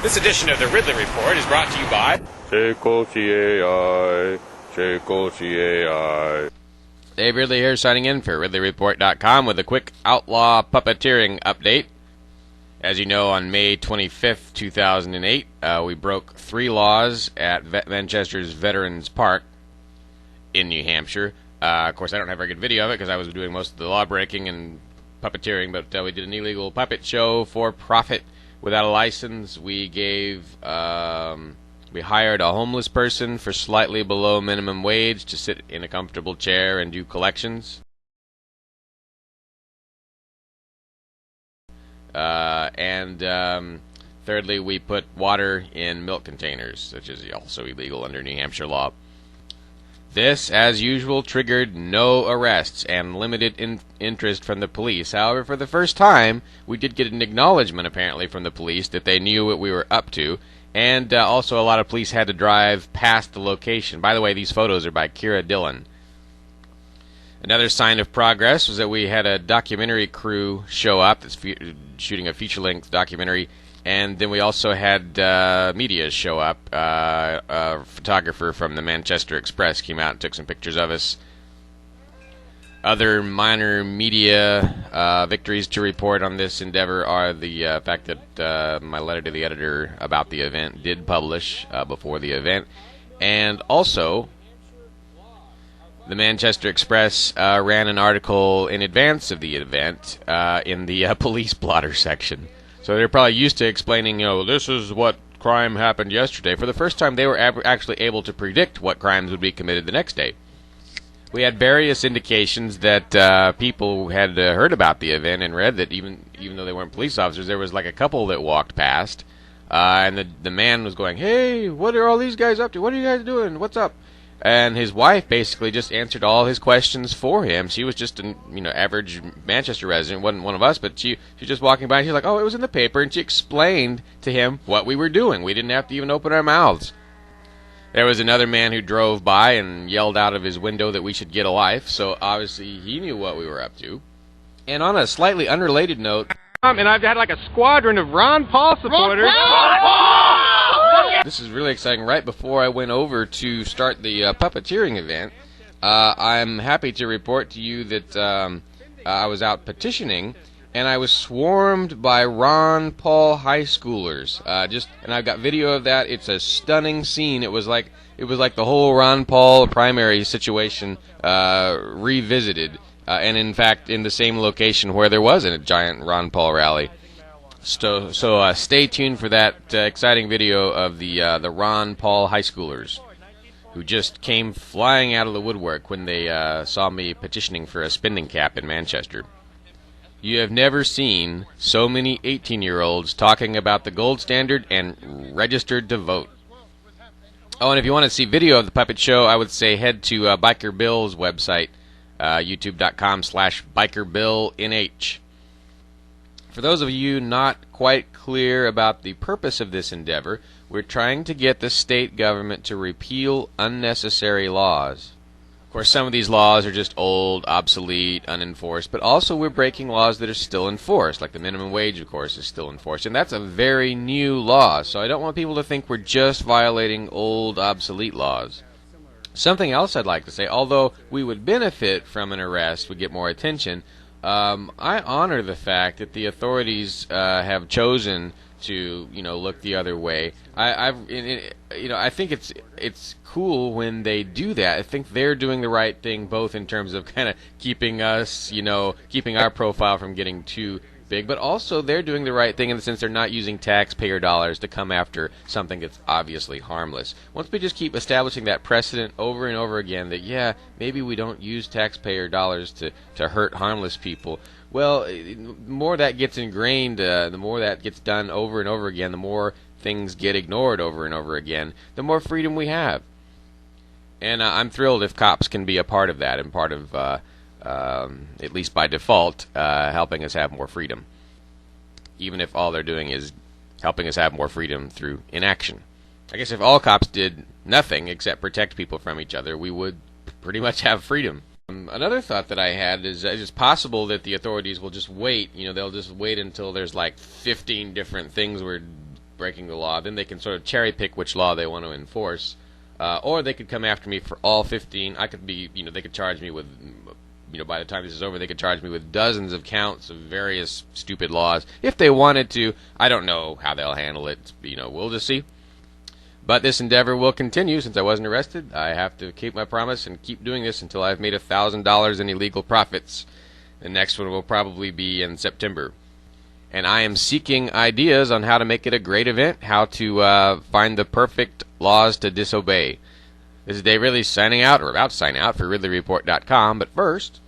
This edition of the Ridley Report is brought to you by CAI. Dave Ridley here, signing in for ridleyreport.com with a quick outlaw puppeteering update. As you know, on May 25th, 2008, we broke 3 laws at Manchester's Veterans Park in New Hampshire. Of course, I don't have a very good video of it because I was doing most of the law breaking and puppeteering, but we did an illegal puppet show for profit without a license. We hired a homeless person for slightly below minimum wage to sit in a comfortable chair and do collections. Thirdly, we put water in milk containers, which is also illegal under New Hampshire law. This, as usual, triggered no arrests and limited interest from the police. However, for the first time, we did get an acknowledgement, apparently, from the police that they knew what we were up to. And also, a lot of police had to drive past the location. By the way, these photos are by Dillon. Another sign of progress was that we had a documentary crew show up that's shooting a feature-length documentary. And then we also had media show up. A photographer from the Manchester Express came out and took some pictures of us. Other minor media victories to report on this endeavor are the fact that my letter to the editor about the event did publish before the event. And also, the Manchester Express ran an article in advance of the event in the police blotter section. So they're probably used to explaining, this is what crime happened yesterday. For the first time, they were actually able to predict what crimes would be committed the next day. We had various indications that people had heard about the event and read that even though they weren't police officers, there was like a couple that walked past, and the man was going, "Hey, what are all these guys up to? What are you guys doing? What's up?" And his wife basically just answered all his questions for him. She was just an average Manchester resident, wasn't one of us, but she was just walking by and she's like, "Oh, it was in the paper," and she explained to him what we were doing. We didn't have to even open our mouths. There was another man who drove by and yelled out of his window that we should get a life, so obviously he knew what we were up to. And on a slightly unrelated note, and I've had like a squadron of Ron Paul supporters. This is really exciting. Right before I went over to start the puppeteering event, I'm happy to report to you that I was out petitioning, and I was swarmed by Ron Paul high schoolers. And I've got video of that. It's a stunning scene. It was like the whole Ron Paul primary situation revisited, and in fact in the same location where there was a giant Ron Paul rally. So stay tuned for that exciting video of the Ron Paul high schoolers who just came flying out of the woodwork when they saw me petitioning for a spending cap in Manchester. You have never seen so many 18-year-olds talking about the gold standard and registered to vote. Oh, and if you want to see video of the puppet show, I would say head to Biker Bill's website, youtube.com/BikerBillNH. For those of you not quite clear about the purpose of this endeavor, we're trying to get the state government to repeal unnecessary laws. Of course, some of these laws are just old, obsolete, unenforced, but also we're breaking laws that are still enforced, like the minimum wage, of course, is still enforced, and that's a very new law, so I don't want people to think we're just violating old, obsolete laws. Something else I'd like to say, although we would benefit from an arrest, would get more attention, I honor the fact that the authorities have chosen to, look the other way. I think it's cool when they do that. I think they're doing the right thing, both in terms of kind of keeping us, keeping our profile from getting too big, but also they're doing the right thing in the sense they're not using taxpayer dollars to come after something that's obviously harmless. Once we just keep establishing that precedent over and over again that, maybe we don't use taxpayer dollars to hurt harmless people, well, the more that gets ingrained, the more that gets done over and over again, the more things get ignored over and over again, the more freedom we have. And I'm thrilled if cops can be a part of that and part of at least by default, helping us have more freedom. Even if all they're doing is helping us have more freedom through inaction. I guess if all cops did nothing except protect people from each other, we would pretty much have freedom. Another thought that I had is it's possible that the authorities will just wait. They'll just wait until there's like 15 different things we're breaking the law, then they can sort of cherry pick which law they want to enforce. Or they could come after me for all 15. I could be, they could charge me with, by the time this is over, they could charge me with dozens of counts of various stupid laws. If they wanted to, I don't know how they'll handle it. We'll just see. But this endeavor will continue since I wasn't arrested. I have to keep my promise and keep doing this until I've made $1,000 in illegal profits. The next one will probably be in September. And I am seeking ideas on how to make it a great event, how to find the perfect laws to disobey. This is Dave Ridley signing out, or about to sign out, for ridleyreport.com. But first...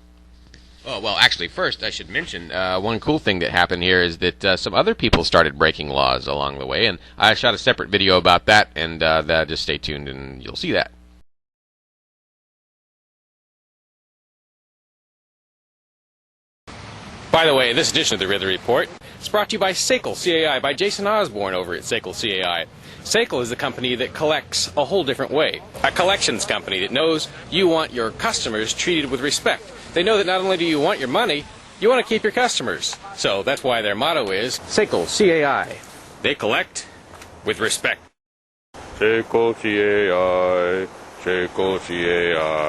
first I should mention one cool thing that happened here is that some other people started breaking laws along the way, and I shot a separate video about that, and just stay tuned and you'll see that. By the way, this edition of the Ridley Report is brought to you by SACL CAI, by Jason Osborne over at SACL CAI. SACL is the company that collects a whole different way. A collections company that knows you want your customers treated with respect. They know that not only do you want your money, you want to keep your customers. So that's why their motto is SACL CAI. They collect with respect. SACL CAI, SACL CAI.